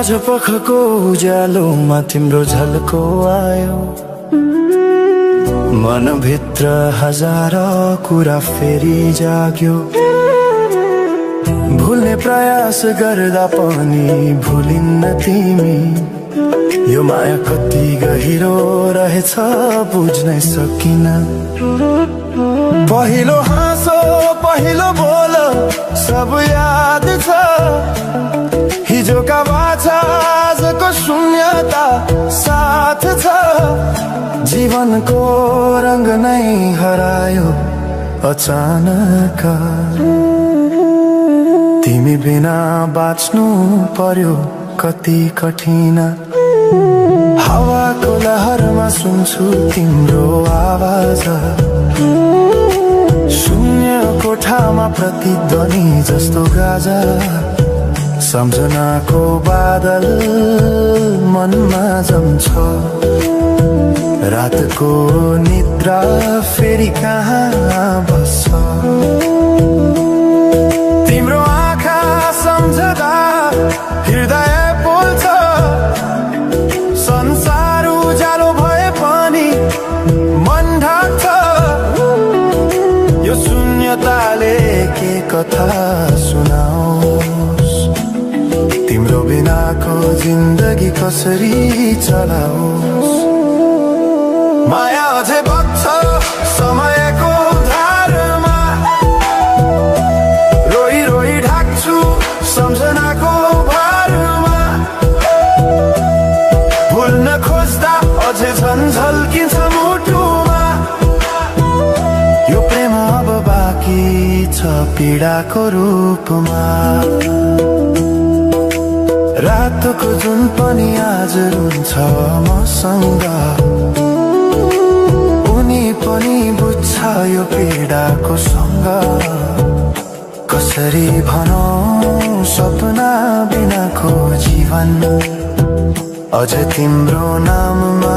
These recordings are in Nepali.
साँझ पखको उज्यालोमा तिम्रो झल्को आयो, मनभित्र हजार कुरा फेरि जाग्यो। भुल्ने प्रयास गर्दा पनि भुलिन्न तिमी, यो माया कति गहिरो रहेछ बुझ्नै सकिन। पहिलो हाँसो पहिलो बोल सब याद छ, हिजोका बाछा आजको शून्यता साथ छ। जीवनको रंग नै हरायो अचानक, तिमी बिना बाँच्नु पर्यो कति कठिन। हावाको लहरमा सुन्छु तिम्रो आवाज, शून्य कोठामा प्रतिध्वनि जस्तो गाजा। सम्झनाको बादल मनमा जम्छ, रातको निद्रा फेरि कहाँ बस्छ। तिम्रो आँखा सम्झदा हृदय पोल्छ, संसार उज्यालो भए पनि मन ढाक्छ। यो शून्यताले के कथा सुनाओस्, तिम्रो बिनाको जिन्दगी कसरी चलाओस्। माया अझै बग्छ समयको धारमा, रोई रोई ढाक्छु सम्झनाको भारमा। भुल्न खोज्दा अझै झन् झल्किन्छ मुटुमा, यो प्रेम अब बाँकी छ पीडाको रूपमा। रातको जुन पनि आज रुन्छ मसँग, उनी पनि बुझ्छ यो पीडाको सँग। कसरी भनौं सपना बिनाको जीवन, अझ तिम्रो नाममा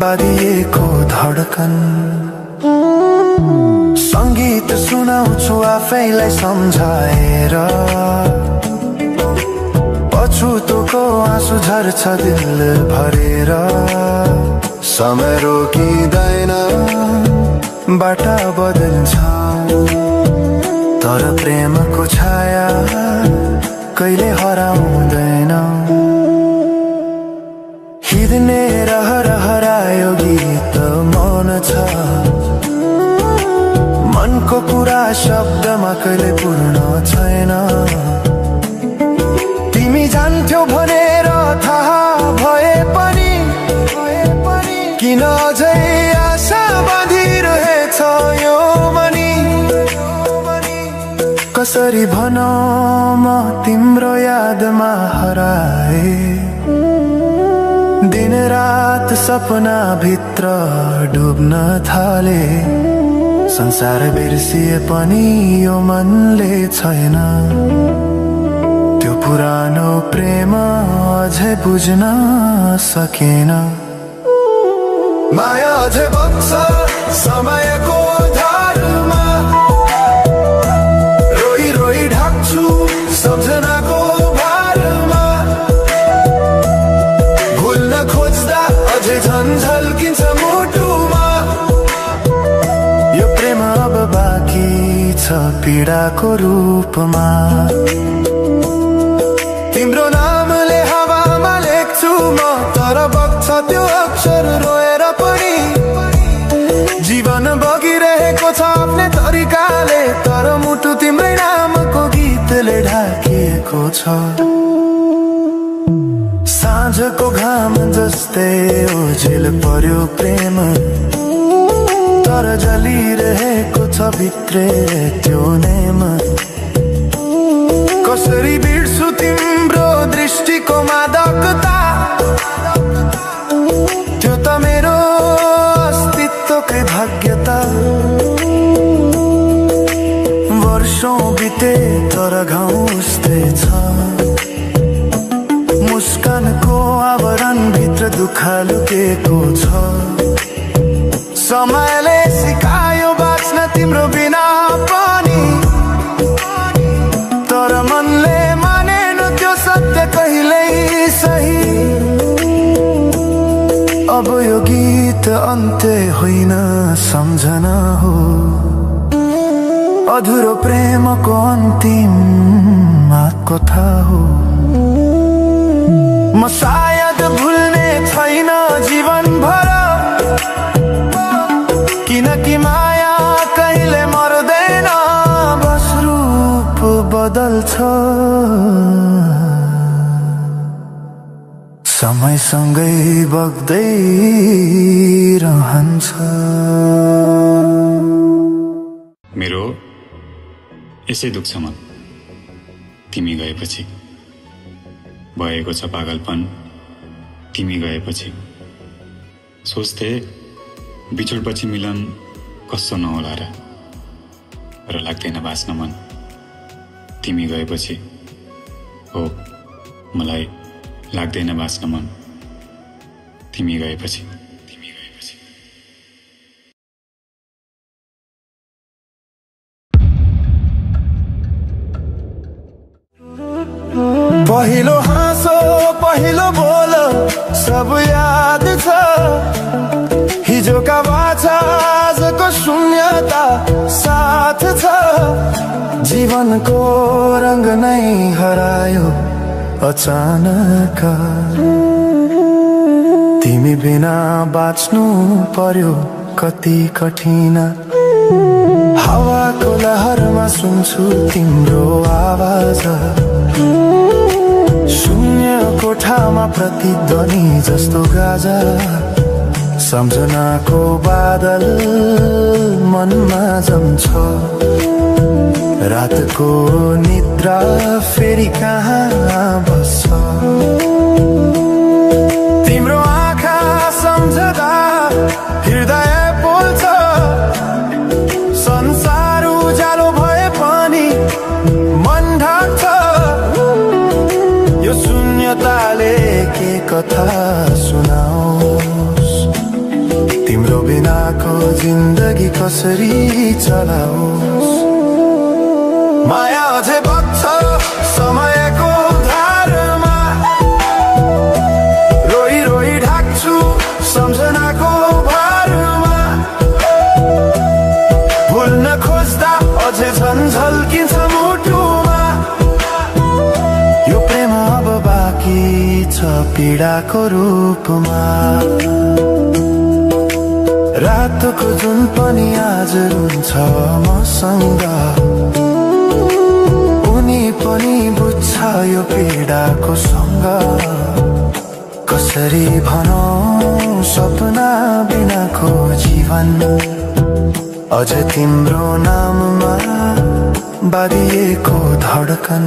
बाँधिएको धडकन। संगीत सुनाउँछु आफैलाई सम्झाएर, पछुतोको आँसु झर्छ दिल भरेर। समय रोकिँदैन बाटा बदल्छ, तर प्रेमको छाया कहिले हराउँदैन। हिँड्ने रहर हरायो गीत मौन छ, मनको कुरा शब्दमा कहिले पूर्ण छैन। तिमी जान्थ्यौ भनेर थाहा भए पनि किन अझै आशा बाँधिरहेछ यो मनी। कसरी भनौं म तिम्रो यादमा हराए, दिन रात सपना भित्र डुब्न थाले। संसार बिर्सिए पनि यो मनले छैन, त्यो पुरानो प्रेम अझै बुझ्न सकेन। माया अझै बग्छ समयको धारमा, रोई रोई ढाक्छु सम्झनाको भारमा। भुल्न खोज्दा अझै झन् झल्किन्छ मुटुमा, यो प्रेम अब बाँकी छ पीडाको रूपमा। तिम्रो नामले हावामा लेख्छु म, तर बग्छ त्यो अक्षर रोएर पनि। जीवन बगिरहेको छ आफ्नै तरिकाले, तर मुटु तिम्रै नामको गीतले ढाकिएको छ। साँझको घाम जस्तै ओझेल पर्यो प्रेम, तर जलिरहेको छ भित्रै त्यो नेम। कसरी बिर्सु तिम्रो दृष्टिको मादकता, त्यो त मेरो अस्तित्वकै भाग्यता। वर्षौं बिते तर घाउ उस्तै छ, मुस्कानको आवरण भित्र दुःख लुकेको छ। समयले सिकायो बाँच्न तिम्रो बिना पनि, तर मनले मानेन त्यो सत्य कहिल्यै अब यो गीत अन्त्य होइन सम्झना हो, अधुरो प्रेमको अन्तिम कथा हो। म सायद भुल्ने छैन जीवन भर, किनकि माया कहिले मर्दैन, बस रूप बदल्छ, समयसँगै बग्दै रहन्छ। मेरो यसै दुख्छ मन तिमी गएपछि, भएको छ पागलपन तिमी गएपछि। सोच्थे बिछोडपछि मिलन कस्तो नहोला र लाग्दैन बाँच्न मन तिमी गएपछि। हो मलाई लाग्दैन बाँच्न मन तिमी गएपछि। पहिलो हाँसो पहिलो बोल सब याद छ, हिजोका बाछा आजको शून्यता साथ छ। जीवनको रंग नै हरायो अचानक, तिमी बिना बाँच्नु पर्यो कति कठिन। हावाको लहरमा सुन्छु तिम्रो आवाज, शून्य कोठामा प्रतिध्वनि जस्तो गाजा। सम्झनाको बादल मनमा जम्छ, रातको निद्रा फेरि कहाँ बस्छ। तिम्रो आँखा सम्झदा हृदय पोल्छ, संसार उज्यालो भए पनि मन ढाक्छ। यो शून्यताले के कथा सुनाओस्, तिम्रो बिनाको जिन्दगी कसरी चलाओस्। माया अझै बग्छ समयको धारमा, रोई रोई ढाक्छु सम्झनाको भारमा। भुल्न खोज्दा अझै झन् झल्किन्छ मुटुमा, यो प्रेम अब बाँकी छ पीडाको रूपमा। रातको जुन पनि आज रुन्छ मसँग, उनी पनि बुझ्छ यो पीडाको सँग। कसरी भनौं सपना बिनाको जीवन, अझ तिम्रो नाममा बाँधिएको धडकन।